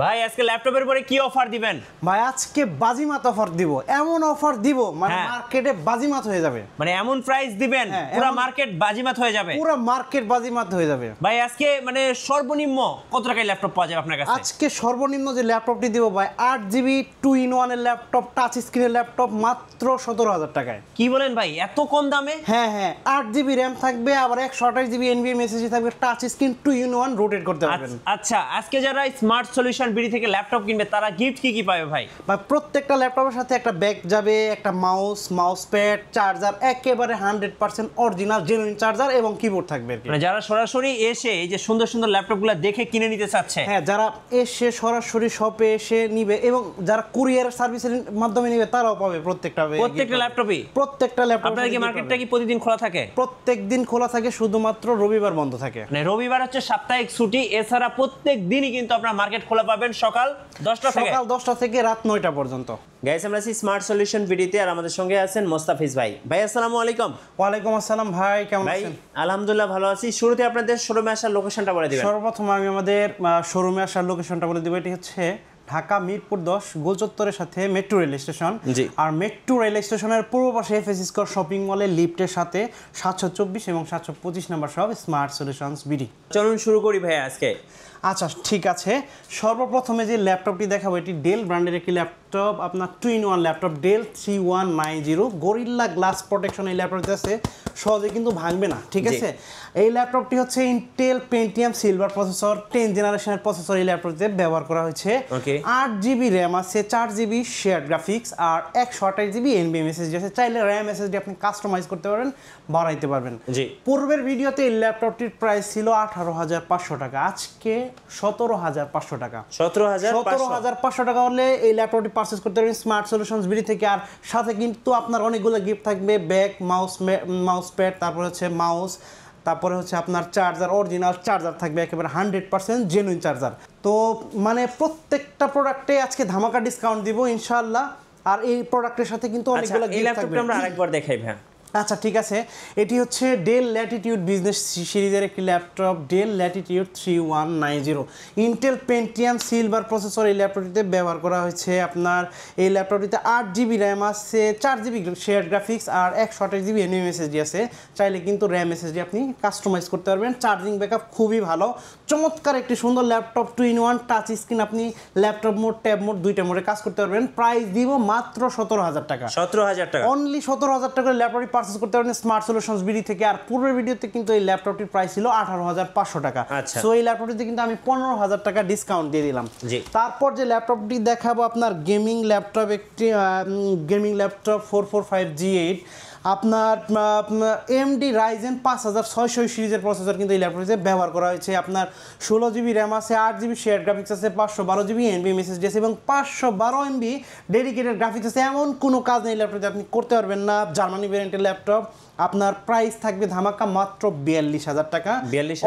ভাই আজকে ল্যাপটপের পরে কি অফার দিবেন? ভাই আজকে বাজিমাত অফার দিব, এমন অফার দিব মানে মার্কেটে বাজিমাত হয়ে যাবে। মানে এমন প্রাইস দিবেন পুরো মার্কেট বাজিমাত হয়ে যাবে। পুরো মার্কেট বাজিমাত হয়ে যাবে। ভাই আজকে মানে সর্বনিম্ন কত টাকায় ল্যাপটপ পাওয়া যাবে আপনার কাছে? আজকে সর্বনিম্ন যে ল্যাপটপটি দিব ভাই 8GB 2-in-1 এর ল্যাপটপ, টাচ স্ক্রিনের ল্যাপটপ মাত্র 17,000 টাকায়। কি বলেন ভাই, এত কম দামে? হ্যাঁ 8GB র্যাম থাকবে, আবার 128GB NVMe SSD থাকবে, টাচ স্ক্রিন 2-in-1 রোটেট করতে পারবেন। আচ্ছা, আজকে যারা স্মার্ট সলিউশন বিডি থেকে ল্যাপটপ কিনবে তারা গিফট কি পাবে ভাই? ভাই প্রত্যেকটা ল্যাপটপের সাথে একটা ব্যাগ যাবে, একটা মাউস প্যাড, চার্জার, একেবারে 100% অরিজিনাল জেনুইন চার্জার এবং কিবোর্ড থাকবে। মানে যারা সরাসরি এসে এই যে সুন্দর সুন্দর ল্যাপটপগুলো দেখে কিনে নিতে চাচ্ছে, হ্যাঁ যারা এসে সরাসরি শপে এসে নিবে এবং যারা কুরিয়ার সার্ভিসের মাধ্যমে নিবে তারাও পাবে প্রত্যেকটা ল্যাপটপই। প্রত্যেকটা ল্যাপটপ। আপনাদের কি মার্কেটটা কি প্রতিদিন খোলা থাকে? প্রত্যেক দিন খোলা থাকে, শুধুমাত্র রবিবার বন্ধ থাকে। মানে রবিবার হচ্ছে সাপ্তাহিক ছুটি, এছাড়া প্রত্যেক দিনই কিন্তু আপনারা মার্কেট খোলা পাবেন সকাল 10টা থেকে রাত 9টা পর্যন্ত। গাইস, আমরা আছি স্মার্ট সলিউশন ভিডিওতে আর আমাদের সঙ্গে আছেন মোস্তাফিজ ভাই। ভাই আসসালামু আলাইকুম। ওয়ালাইকুম আসসালাম ভাই, কেমন আছেন? আলহামদুলিল্লাহ ভালো আছি। শুরুতে আপনাদের শোরুমে আসার লোকেশনটা বলে দিবেন। সর্বপ্রথম আমি আমাদের শোরুমে আসার লোকেশনটা বলে দিব। এটি হচ্ছে ঢাকা মিরপুর 10 গোলচত্বরের সাথে মেট্রো রেল স্টেশন। আর মেট্রো রেল স্টেশনের পূর্ব পাশে এফএস স্কয়ার শপিং মলের লিফটের সাথে 724 এবং 725 নম্বর সব স্মার্ট সলিউশনস বিডি। চলুন শুরু করি ভাই আজকে। আচ্ছা ঠিক আছে, সর্বপ্রথমে যে ল্যাপটপটি দেখাবো এটি ডেল ব্র্যান্ডের একটি ল্যাপটপ, আপনার 2-in-1 laptop, Dell 3190 gorilla glass protection. এই ল্যাপটপটি আছে, সহজে কিন্তু ভাঙবে না, ঠিক আছে। এই ল্যাপটপটি হচ্ছে ইন্টেল পেন্টিয়াম সিলভার প্রসেসর 10 জেনারেশনের প্রসেসর এই ল্যাপটপটিতে ব্যবহার করা হয়েছে। 8GB র্যাম আছে, 4GB শেয়ার গ্রাফিক্স আর 128GB NVMe SSD আছে। চাইলে র্যাম SSD আপনি কাস্টমাইজ করতে পারবেন, বাড়াইতে পারবেন। পূর্বের ভিডিওতে এই ল্যাপটপটির প্রাইস ছিল 18,500 টাকা, আজকে 17,500 টাকা। 17,500 টাকা হলে এই ল্যাপটপটি পারচেজ করতে পারবেন স্মার্ট সলিউশনস বিডি থেকে। আর সাথে কিন্তু আপনার অনেকগুলো গিফট থাকবে, ব্যাগ, মাউস প্যাড, তারপরে হচ্ছে মাউস, তারপরে হচ্ছে আপনার চার্জার, অরিজিনাল চার্জার থাকবে, একেবারে 100% জেনুইন চার্জার। তো মানে প্রত্যেকটা প্রোডাক্টে আজকে ধামাকা ডিসকাউন্ট দিব ইনশাআল্লাহ। আর এই প্রোডাক্টের সাথে কিন্তু অনেকগুলো গিফট থাকবে। আমরা আরেকবার দেখাই ভাই। আচ্ছা ঠিক আছে, এটি হচ্ছে ডেল ল্যাটিটিউড বিজনেস সিরিজের একটি laptop, del Latitude 3190 Intel Pentium silver processor এই ল্যাপটপটিতে ব্যবহার করা হয়েছে। আপনার এই ল্যাপটপটিতে 8GB র্যাম আছে, 4GB শেয়ার গ্রাফিক্স আর 128GB NVMe SSD আছে। চাইলে কিন্তু র্যাম SSD আপনি কাস্টমাইজ করতে পারবেন। চার্জিং ব্যাকআপ খুবই ভালো, চমৎকার একটি সুন্দর ল্যাপটপ, 2-in-1 টাচ স্ক্রিন। আপনি ল্যাপটপ মোড, ট্যাব মোড, দুইটা মোডে কাজ করতে পারবেন। প্রাইস দিব মাত্র 17,000 টাকা। 17,000 টাকা অনলি 17,000 টাকার ল্যাপটপটি পারচেজ করতে পারবেন স্মার্ট সলিউশনস বিডি থেকে। আর পূর্বের ভিডিওতে কিন্তু এই ল্যাপটপটির প্রাইস ছিল 18,500 টাকা। সো এই ল্যাপটপটিতে কিন্তু আমি 15,000 টাকা ডিসকাউন্ট দিয়ে দিলাম। তারপর যে ল্যাপটপটি দেখাবো আপনার গেমিং ল্যাপটপ, একটি গেমিং ল্যাপটপ 445G8 আপনার AMD Ryzen 5600 সিরিজের প্রসেসর কিন্তু এই ল্যাপটপটিতে ব্যবহার করা হয়েছে। আপনার 16GB র্যাম আছে, 8GB শেয়ার গ্রাফিক্স আছে, 512GB NVMe SSD আছে এবং 512MB ডেডিকেটেড গ্রাফিক্স আছে। এমন কোনো কাজ নেই ল্যাপটপে আপনি করতে পারবেন না। জার্মানি ভ্যারিয়েন্টের ল্যাপটপ, আপনার প্রাইস থাকবে ধামাকা মাত্র 42,000 টাকা।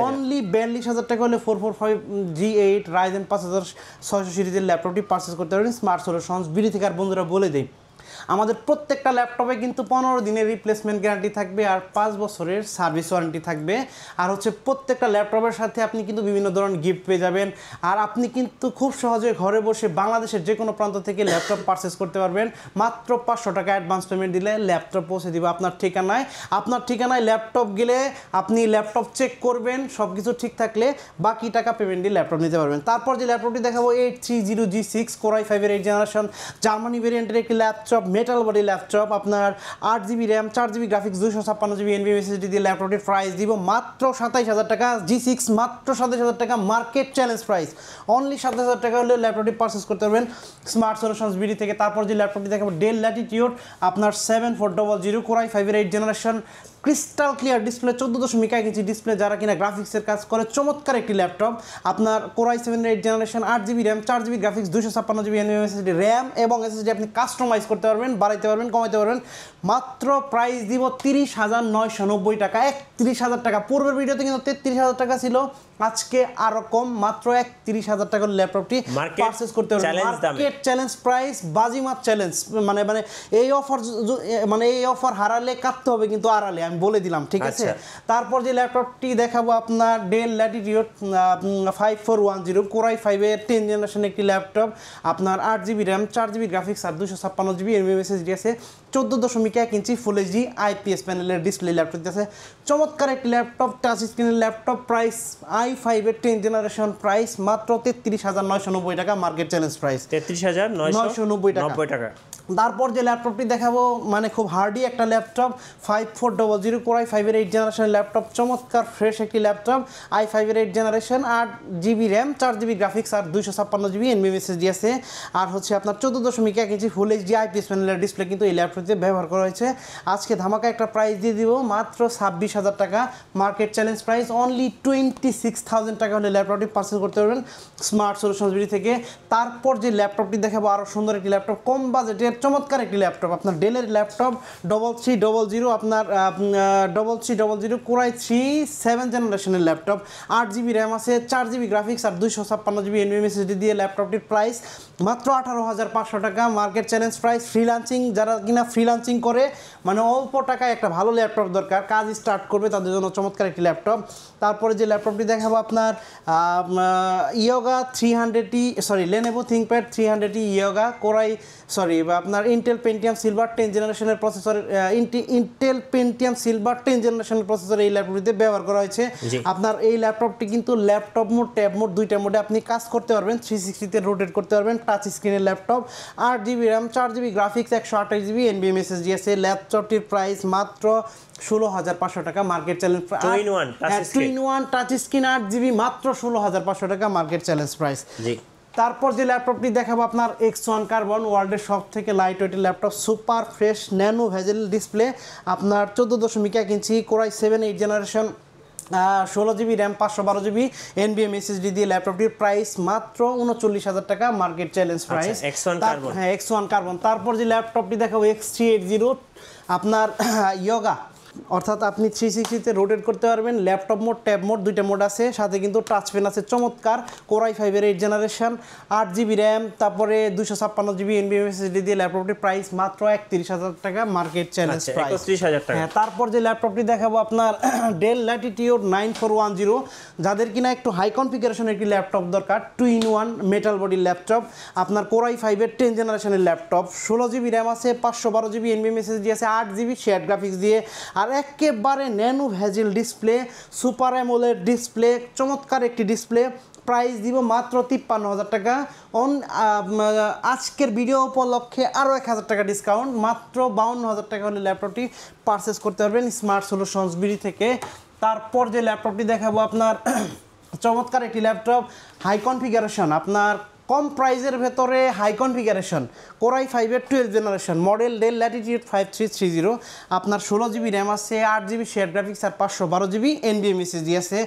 অনলি 42,000 টাকা হলে 445G8 Ryzen 5600 সিরিজের ল্যাপটপটি পারচেজ করতে পারবেন স্মার্ট সলিউশনস বিডি থেকে। আর বন্ধুরা বলে দেই, আমাদের প্রত্যেকটা ল্যাপটপে কিন্তু 15 দিনের রিপ্লেসমেন্ট গ্যারান্টি থাকবে আর 5 বছরের সার্ভিস ওয়ারেন্টি থাকবে। আর হচ্ছে প্রত্যেকটা ল্যাপটপের সাথে আপনি কিন্তু বিভিন্ন ধরনের গিফট পেয়ে যাবেন। আর আপনি কিন্তু খুব সহজে ঘরে বসে বাংলাদেশের যে কোনো প্রান্ত থেকে ল্যাপটপ পারচেস করতে পারবেন। মাত্র 500 টাকা অ্যাডভান্স পেমেন্ট দিলে ল্যাপটপ পৌঁছে দিবে আপনার ঠিকানায়। আপনার ঠিকানায় ল্যাপটপ গেলে আপনি ল্যাপটপ চেক করবেন, সব কিছু ঠিক থাকলে বাকি টাকা পেমেন্ট দিয়ে ল্যাপটপ নিতে পারবেন। তারপর যে ল্যাপটপটি দেখাবো 830G6 Core i5 এর 8 জেনারেশন জার্মানি ভেরিয়েন্টের একটি ল্যাপটপ, মেটাল বডি ল্যাপটপ। আপনার 8GB RAM, 4GB graphics, 256GB NVMe SSD দিয়ে ল্যাপটপটির প্রাইস দিব মাত্র 27,000 টাকা। G6 মাত্র 27,000 টাকা, মার্কেট চ্যালেঞ্জ প্রাইস। অনলি 27,000 টাকা হলে ল্যাপটপটি পারচেস করতে পারবেন স্মার্ট সলিউশনস বিডি থেকে। তারপর যে ল্যাপটপটি দেখাবো ডেল ল্যাটিটিউড আপনার 7400 Core i5 এর 8 generation, crystal clear display, 14.1 inch display. যারা কিনা গ্রাফিক্সের কাজ করে, চমৎকার একটি ল্যাপটপ। আপনার Core i7 এর 8 generation, 8GB RAM, 4GB graphics, 256GB NVMe SSD, RAM এবং SSD আপনি কাস্টমাইজ করতে পারবেন, বাড়াইতে পারবেন, কমাইতে পারবেন। মাত্র প্রাইস দিব 30,990 টাকা, 31,000 টাকা। পূর্বের ভিডিওতে কিন্তু 33,000 টাকা ছিল, আজকে আরো কম মাত্র 31,000 টাকার ল্যাপটপটি পারচেজ করতে পারবেন মার্কেট চ্যালেঞ্জ প্রাইস বাজিমাত চ্যালেঞ্জ মানে এই অফার হারালে কাটতে হবে কিন্তু আড়ালে আমি বলে দিলাম ঠিক আছে তারপর যে ল্যাপটপটি দেখাবো আপনার ডেল ল্যাটিটিউড 5410 কোর i5 এর 10 জেনারেশন একটি ল্যাপটপ আপনার 8GB RAM 4GB গ্রাফিক্স আর 256GB NVMe SSD আছে 14.1 ইঞ্চি ফুল এইচডি আইপিএস প্যানেলের ডিসপ্লে ল্যাপটপ আছে চমৎকার একটি ল্যাপটপ টাচ স্ক্রিনের ল্যাপটপ প্রাইস i5 এর 10 জেনারেশন প্রাইস মাত্র 33,990 টাকা মার্কেট চ্যালেঞ্জ প্রাইস 33,990 টাকা তারপর যে ল্যাপটপটি দেখাবো মানে খুব হার্ডি একটা ল্যাপটপ 5400 কোর i5 এর 8 জেনারেশন ল্যাপটপ চমৎকার ফ্রেশ একটি ল্যাপটপ i5 এর 8 generation 8GB RAM 4GB graphics আর 256GB NVMe SSD আছে আর হচ্ছে আপনার 14.1 ইঞ্চি ফুল এইচডি আইপিএস প্যানেলের ডিসপ্লে কিন্তু এই ল্যাপটপে ব্যবহার করা হয়েছে আজকে ধামাকা একটা প্রাইস দিয়ে দিব মাত্র 26,000 টাকা মার্কেট চ্যালেঞ্জ প্রাইস অনলি 26,000 টাকা হলে ল্যাপটপটি পারচেজ করতে পারবেন স্মার্ট সলিউশনস বিডি থেকে তারপর যে ল্যাপটপটি দেখাবো আরো সুন্দর একটি ল্যাপটপ কম বাজেটের চমৎকার একটি ল্যাপটপ আপনার ডেলের ল্যাপটপ 3300 আপনার 3300 কোর i3 7 জেনারেশনের ল্যাপটপ 8GB RAM আছে 4GB গ্রাফিক্স আর 256GB NVMe SSD দিয়ে ল্যাপটপটির প্রাইস মাত্র 18,500 টাকা মার্কেট চ্যালেঞ্জ প্রাইস ফ্রিল্যান্সিং যারা কিনা ফ্রিল্যান্সিং করে মানে অল্প টাকায় একটা ভালো ল্যাপটপ দরকার কাজ স্টার্ট করবে তাদের জন্য চমৎকার একটি ল্যাপটপ তারপরে যে ল্যাপটপটি দেখাবো আপনার ইয়োগা 300টি Lenovo ThinkPad 300টি ইয়োগা কোর i আপনার ইন্টেল পেন্টিয়াম সিলভার 10 জেনারেশনের প্রসেসর ইন্টেল পেন্টিয়াম সিলভার 10 জেনারেশনের প্রসেসর এই ল্যাপটপটিতে ব্যবহার করা হয়েছে আপনার এই ল্যাপটপটি কিন্তু ল্যাপটপ মোড ট্যাব মোড দুইটা মোডে আপনি কাজ করতে পারবেন 360 তে রোটেট করতে পারবেন টাচ স্ক্রিনের laptop 8GB RAM 4GB graphics 128GB NVMe SSD আছে ল্যাপটপটির প্রাইস মাত্র 16,500 টাকা market challenge 2-in-1 touch screen 8GB মাত্র 16,500 টাকা মার্কেট চ্যালেঞ্জ প্রাইস তারপর যে ল্যাপটপটি দেখাবো আপনার X1 কার্বন ওয়ার্ল্ডের সব থেকে লাইট ওয়েটের laptop super fresh nano bezel display আপনার 14.1 ইঞ্চি core i7 8 generation 16GB RAM 512GB NVMe SSD দিয়ে ল্যাপটপটির প্রাইস মাত্র 39,000 টাকা market challenge price X1 carbon তারপর যে ল্যাপটপটি দেখাবো X380 আপনার ইয়োগা অর্থাৎ আপনি 360 তে রোটেট করতে পারবেন ল্যাপটপ মোড ট্যাব মোড দুইটা মোড আছে সাথে কিন্তু টাচ পেন আছে চমৎকার কোর i5 এর 8 জেনারেশন 8GB RAM তারপরে 256GB NVMe SSD দিয়ে ল্যাপটপটির প্রাইস মাত্র 31,000 টাকা মার্কেট চ্যালেঞ্জ প্রাইস 31,000 টাকা তারপর যে ল্যাপটপটি দেখাবো আপনার ডেল ল্যাটিটিউড 9410 যাদের কিনা একটু হাই কনফিগারেশনের একটি ল্যাপটপ দরকার 2-in-1 মেটাল বডি ল্যাপটপ আপনার কোর i5 এর 10 জেনারেশনের ল্যাপটপ 16GB RAM আছে 512GB NVMe SSD আছে 8GB শেয়ার গ্রাফিক্স দিয়ে আর একেবারে nano bezel display super AMOLED display চমৎকার একটি ডিসপ্লে প্রাইস দিব মাত্র 53,000 টাকা আজকের ভিডিও উপলক্ষে আরও 1,000 টাকা ডিসকাউন্ট মাত্র 52,000 টাকা হলে ল্যাপটপটি পারচেস করতে পারবেন স্মার্ট সলিউশনস বিডি থেকে তারপর যে ল্যাপটপটি দেখাবো আপনার চমৎকার একটি ল্যাপটপ হাই কনফিগারেশন আপনার কম প্রাইজের ভেতরে হাই কনফিগারেশন কোর i5 এর 12 জেনারেশন মডেল ডেল ল্যাটিটিউড 5330 আপনার 16GB RAM আছে 8GB শেয়ার গ্রাফিক্স আর 512GB NVMe SSD আছে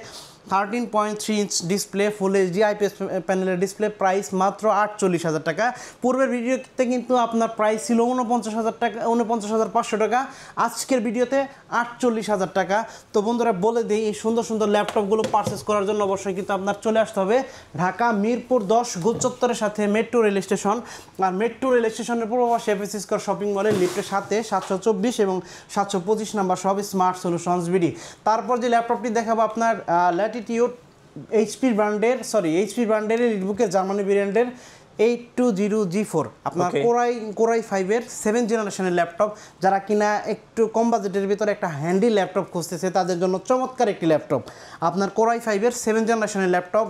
13.3 inch display full HD IPS প্যানেলের ডিসপ্লে প্রাইস মাত্র 48,000 টাকা পূর্বের ভিডিওতে কিন্তু আপনার প্রাইস ছিল 49,000 টাকা 49,500 টাকা আজকের ভিডিওতে 48,000 টাকা তো বন্ধুরা বলে দিই এই সুন্দর সুন্দর ল্যাপটপগুলো পারচেস করার জন্য অবশ্যই কিন্তু আপনার চলে আসতে হবে ঢাকা মিরপুর 10 গোলচত্বরের সাথে মেট্রো রেল স্টেশন আর মেট্রো রেল স্টেশনের পূর্ব পাশে এফএসসি স্কয়ার শপিং মলের লিফটের সাথে 724 এবং 725 নাম্বার সব স্মার্ট সলিউশনস বিডি তারপর যে ল্যাপটপটি দেখাবো আপনার ল্যাটিটিউড এইচপি ব্র্যান্ডের লিটবুকের জার্মানি ভেরিয়েন্টের 820G4 আপনার কোর i5 এর 7 জেনারেশনের ল্যাপটপ যারা কিনা একটু কম বাজেটের ভিতরে একটা হ্যান্ডি ল্যাপটপ খুঁজতেছে তাদের জন্য চমৎকার একটি ল্যাপটপ আপনার কোর i5 এর 7 জেনারেশনের laptop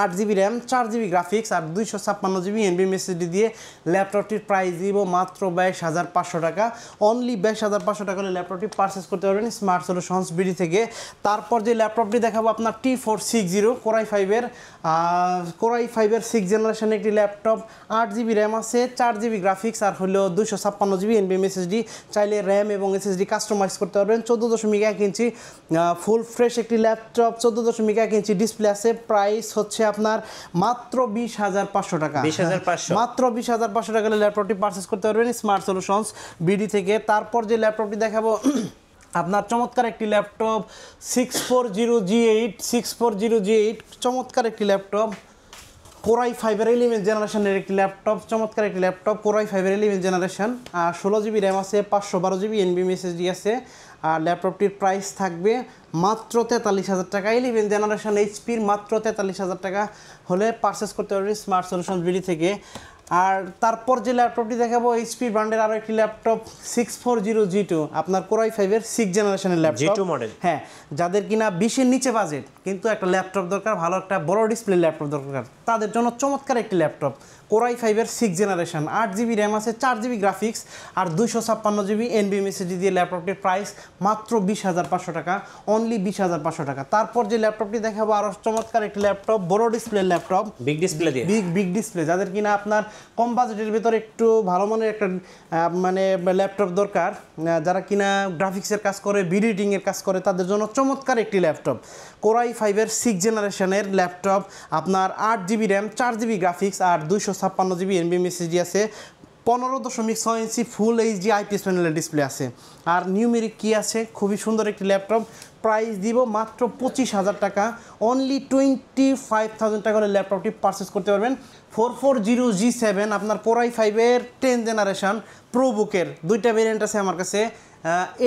8GB RAM 4GB graphics আর 256GB NVMe SSD দিয়ে ল্যাপটপটির প্রাইস দিব মাত্র 22,500 টাকা অনলি 22,500 টাকা হলে ল্যাপটপটি পারচেস করতে পারবেন স্মার্ট সলিউশনস বিডি থেকে তারপর যে ল্যাপটপটি দেখাবো আপনার T460 কোর i5 এর 6 জেনারেশনের একটি ল্যাপটপ 8GB RAM আছে 4GB গ্রাফিক্স আর হলো 256GB NVMe SSD চাইলে RAM এবং SSD কাস্টমাইজ করতে পারবেন 14.1 ইঞ্চি ফুল ফ্রেশ একটি ল্যাপটপ 14.1 ইঞ্চি ডিসপ্লে আছে প্রাইস হচ্ছে আপনার মাত্র 20,500 টাকা মাত্র 20,500 টাকা ল্যাপটপটি পারচেস করতে পারবেন স্মার্ট সলিউশনস বিডি থেকে তারপর যে ল্যাপটপটি দেখাবো আপনার চমৎকার একটি ল্যাপটপ 640G8 চমৎকার একটি ল্যাপটপ Core i5 এর 11 জেনারেশনের একটি ল্যাপটপ, চমৎকার একটি ল্যাপটপ Core i5 এর 11 জেনারেশন, আর 16GB র্যাম আছে, 512GB NVMe SSD আছে। আর ল্যাপটপটির প্রাইস থাকবে মাত্র 43,000 টাকা। 11 জেনারেশন এইচপির মাত্র 43,000 টাকা হলে পারচেস করতে পারবেন স্মার্ট সলিউশন বিডি থেকে। আর তারপর যে ল্যাপটপটি দেখাবো এইচপি ব্র্যান্ডের আরো একটি ল্যাপটপ 640G2, আপনার Core i5 এর 6 জেনারেশনের ল্যাপটপ, G2 মডেল। হ্যাঁ, যাদের কিনা 20 এর নিচে বাজেট কিন্তু একটা ল্যাপটপ দরকার, ভালো একটা বড় ডিসপ্লে ল্যাপটপ দরকার, তাদের জন্য চমৎকার একটি ল্যাপটপ Core i5 এর 6 জেনারেশন, 8GB র্যাম আছে, 4GB গ্রাফিক্স আর 256GB NVMe SSD দিয়ে ল্যাপটপটির প্রাইস মাত্র 20,500 টাকা, অনলি 20,500 টাকা। তারপর যে ল্যাপটপটি দেখাবো আরো চমৎকার একটি ল্যাপটপ, বড় ডিসপ্লে ল্যাপটপ, বিগ ডিসপ্লে দিয়ে, বিগ ডিসপ্লে, যাদের কিনা আপনার কম বাজেটের ভিতরে একটু ভালো মানের একটা মানে ল্যাপটপ দরকার, যারা কিনা গ্রাফিক্সের কাজ করে, ভিডিও এডিটিং এর কাজ করে, তাদের জন্য চমৎকার একটি ল্যাপটপ Core i5 এর 6 জেনারেশনের ল্যাপটপ, আপনার 8GB র্যাম, 4GB গ্রাফিক্স আর 256GB NVMe SSD আছে, 15.6 ইঞ্চি ফুল এইচডি আইপিএস প্যানেলের ডিসপ্লে আছে, আর নিউমেরিক কি আছে, খুবই সুন্দর একটি ল্যাপটপ। প্রাইস দিব মাত্র 25,000 টাকা, অনলি 25,000 টাকা হলে ল্যাপটপটি পারচেস করতে পারবেন। 440G7 আপনার Core i5 এর 10 জেনারেশন প্রোবুকের দুইটা ভেরিয়েন্ট আছে আমার কাছে,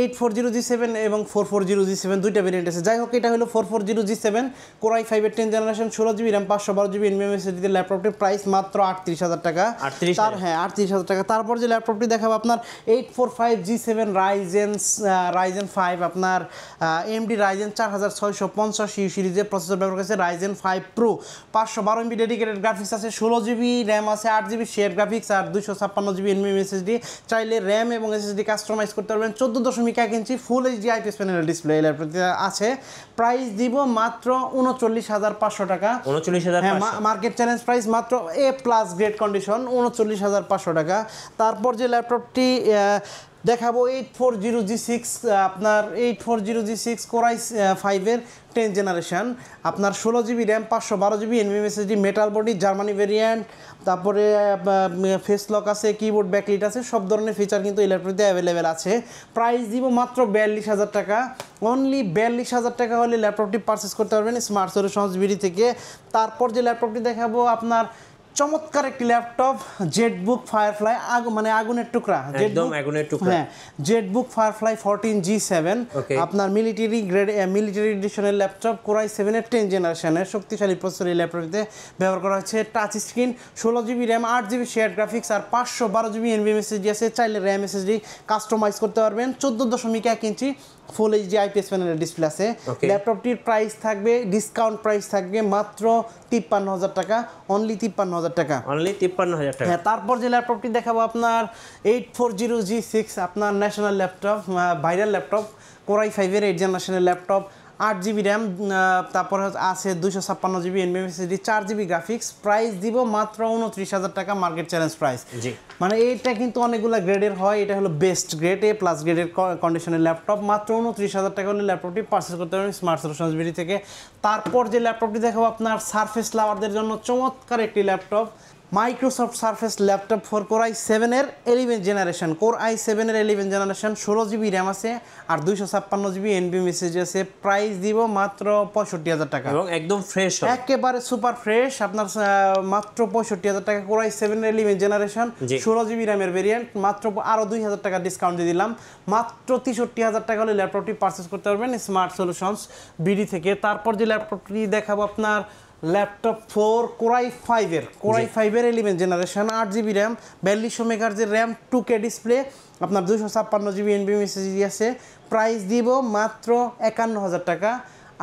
840G7 এবং 440G7 দুইটা ভেরিয়েন্ট আছে। যাই হোক, এটা হলো 440G7 Core i5 এর 10 generation, 16GB RAM, 512GB NVMe SSD দিয়ে ল্যাপটপটির প্রাইস মাত্র 38,000 টাকা। হ্যাঁ, 38,000 টাকা। তারপর যে ল্যাপটপটি দেখাবো আপনার 845G7 Ryzen 5, আপনার AMD Ryzen 4650 সিরিজের প্রসেসর ব্যবহার করেছে, Ryzen 5 Pro, 512MB dedicated graphics আছে, 16GB র্যাম আছে, 8GB শেয়ার গ্রাফিক্স আর 256GB NVMe SSD। চাইলে র্যাম এবং SSD কাস্টমাইজ করতে পারবেন। 14.1 ইঞ্চি ফুল এইচডি আইপিএস প্যানেলের ডিসপ্লে ল্যাপটপটি আছে। প্রাইস দিব মাত্র 39,500 টাকা। 39,500, হ্যাঁ, মার্কেট চ্যালেঞ্জ প্রাইস মাত্র এ প্লাস গ্রেড কন্ডিশন, 39,500 টাকা। তারপর যে ল্যাপটপটি দেখাবো 840G6, আপনার 840G6 Core i5 এর 10 জেনারেশন, আপনার 16GB RAM, 512GB NVMe SSD, metal body, Germany variant, তারপরে ফেস লক আছে, কিবোর্ড ব্যাকলিট আছে, সব ধরনের ফিচার কিন্তু এই ল্যাপটপটিতে অ্যাভেলেবেল আছে। প্রাইস দিব মাত্র 42,000 টাকা, অনলি 42,000 টাকা হলে ল্যাপটপটি পারচেস করতে পারবেন স্মার্ট সলিউশনস বিডি থেকে। তারপর যে ল্যাপটপটি দেখাবো আপনার চমৎকার একটি ল্যাপটপ জেটবুক ফায়ারফ্লাই, মানে আগুনের টুকরা, একদম আগুনের টুকরা, হ্যাঁ, জেটবুক ফায়ারফ্লাই 14G7 আপনার মিলিটারি গ্রেড, মিলিটারি এডিশনের ল্যাপটপ Core i7 এর 10 জেনারেশনের শক্তিশালী প্রসেসর এই ল্যাপটপটিতে ব্যবহার করা হয়েছে। Touch screen, 16GB RAM, 8GB share graphics আর 512GB NVMe SSD আছে। চাইলে র্যাম SSD কাস্টমাইজ করতে পারবেন। 14.1 ইঞ্চি ফুল এইচডি আইপিএস প্যানেলের ডিসপ্লে আছে। ল্যাপটপটির প্রাইস থাকবে, ডিসকাউন্ট প্রাইস থাকবে মাত্র 53,000 টাকা, অনলি 53,000 টাকা, অনলি 53,000 টাকা। হ্যাঁ, তারপর যে ল্যাপটপটি দেখাবো আপনার 840G6, আপনার national laptop, viral laptop Core i5 এর 8 জেনারেশনের ল্যাপটপ, 8GB র্যাম, তারপর আছে 256GB NVMe SSD, 4GB graphics. Price দিব মাত্র 29,000 টাকা, মার্কেট চ্যালেঞ্জ প্রাইস। মানে এইটা কিন্তু অনেকগুলো গ্রেডের হয়, এটা হলো বেস্ট গ্রেড, এ প্লাস গ্রেডের কন্ডিশনের ল্যাপটপ। মাত্র 29,000 টাকা হলে ল্যাপটপটি পারচেস করতে পারবেন স্মার্ট সলিউশনস বিডি থেকে। তারপর যে ল্যাপটপটি দেখাবো আপনার সারফেস লাভারদের জন্য চমৎকার একটি laptop, Microsoft Surface laptop for Core i7 এর 11 জেনারেশন, Core i7 এর 11 জেনারেশন, 16GB র্যাম আছে আর 256GB NVMe SSD আছে। প্রাইস দিব মাত্র 65,000 টাকা, এবং একদম ফ্রেশ, একেবারে সুপার ফ্রেশ, আপনার মাত্র 65,000 টাকা। Core i7 এর 11 জেনারেশন, 16GB র্যামের ভেরিয়েন্ট, মাত্র আরো 2,000 টাকা ডিসকাউন্ট দিয়ে দিলাম, মাত্র 63,000 টাকা হলে ল্যাপটপটি পারচেস করতে পারবেন স্মার্ট সলিউশনস বিডি থেকে। তারপর যে ল্যাপটপটি দেখাবো আপনার ল্যাপটপ 4 Core i5 এর 11 জেনারেশন, 8GB র্যাম, 4200 মেগাহার্জের র্যাম, 2K ডিসপ্লে, আপনার 256GB NVMe SSD আছে। প্রাইস দিব মাত্র 51,000 টাকা,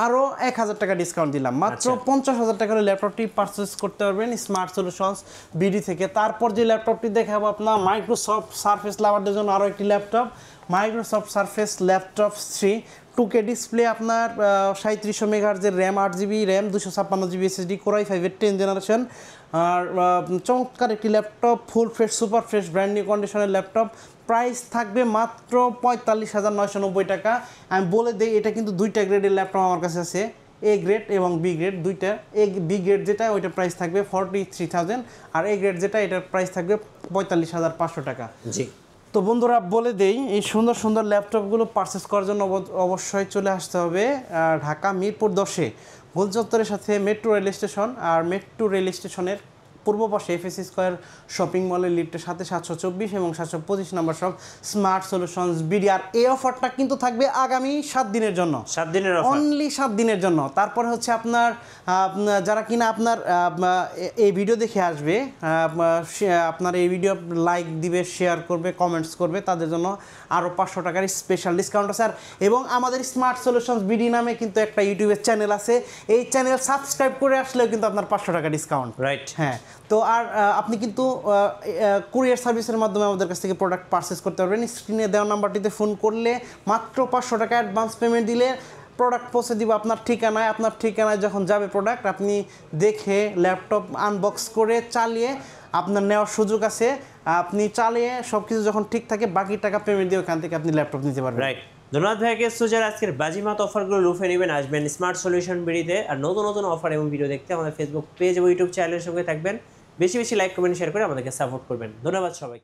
আরও 1,000 টাকা ডিসকাউন্ট দিলাম, মাত্র 50,000 টাকা হলে ল্যাপটপটি পারচেস করতে পারবেন স্মার্ট সলিউশনস বিডি থেকে। তারপর যে ল্যাপটপটি দেখাবো আপনার মাইক্রোসফট সারফেস লাভারদের জন্য আরও একটি laptop, Microsoft Surface laptop 3, 2K display, আপনার 3700 মেগাহার্জের RAM, 8GB RAM, 256GB SSD, Core i5 এর 10 জেনারেশন। আর চমৎকার একটি laptop, full fresh, super fresh, brand new কন্ডিশনের ল্যাপটপ। প্রাইস থাকবে মাত্র 45,990 টাকা। আমি বলে দিই, এটা কিন্তু দুইটা গ্রেডের ল্যাপটপ আমার কাছে আছে, এ গ্রেড এবং বি গ্রেড দুইটা। বি গ্রেড যেটা ওইটা প্রাইস থাকবে 43,000, আর এ গ্রেড যেটা এটার প্রাইস থাকবে 45,500 টাকা। তো বন্ধুরা বলে দেই, এই সুন্দর সুন্দর ল্যাপটপগুলো পারচেস করার জন্য অবশ্যই চলে আসতে হবে ঢাকা মিরপুর 10-এ গোল চত্বরের সাথে মেট্রো রেল স্টেশন, আর মেট্রো রেল স্টেশনের পূর্ব পাশে এফএসসি স্কয়ার শপিং মলের লিফটের সাথে 724 এবং 725 নম্বর সব স্মার্ট সলিউশনস বিডি। আর এই অফারটা কিন্তু থাকবে আগামী 7 দিনের জন্য, 7 দিনের অফার, অনলি 7 দিনের জন্য। তারপরে হচ্ছে আপনার যারা কিনা আপনার এই ভিডিও দেখে আসবে, আপনার এই ভিডিও লাইক দিবে, শেয়ার করবে, কমেন্টস করবে, তাদের জন্য আরও 500 টাকার স্পেশাল ডিসকাউন্ট আছে। আর এবং আমাদের স্মার্ট সলিউশনস বিডি নামে কিন্তু একটা ইউটিউবের চ্যানেল আছে, এই চ্যানেল সাবস্ক্রাইব করে আসলেও কিন্তু আপনার 500 টাকা ডিসকাউন্ট। রাইট, হ্যাঁ। তো আর আপনি কিন্তু কুরিয়ার সার্ভিসের মাধ্যমে আমাদের কাছ থেকে প্রোডাক্ট পারচেস করতে পারবেন। স্ক্রিনে দেওয়া নাম্বারটিতে ফোন করলে মাত্র 500 টাকা অ্যাডভান্স পেমেন্ট দিলে প্রোডাক্ট পৌঁছে দিব আপনার ঠিকানায়। আপনার ঠিকানায় যখন যাবে প্রোডাক্ট, আপনি দেখে ল্যাপটপ আনবক্স করে চালিয়ে আপনার নেওয়ার সুযোগ আছে। আপনি চালিয়ে সব কিছু যখন ঠিক থাকে, বাকি টাকা পেমেন্ট দিয়ে ওখান থেকে আপনি ল্যাপটপ নিতে পারবেন। রাইট, ধন্যবাদ ভাইকে। সুজার আজকের বাজিমাত অফারগুলো লুফে নেবেন, আসবেন স্মার্ট সলিউশন বিডিতে। আর নতুন নতুন অফার এবং ভিডিও দেখতে আমাদের ফেসবুক পেজ এবং ইউটিউব চ্যানেলের সঙ্গে থাকবেন। বেশি বেশি লাইক, কমেন্ট, শেয়ার করে আমাদেরকে সাপোর্ট করবেন। ধন্যবাদ সবাইকে।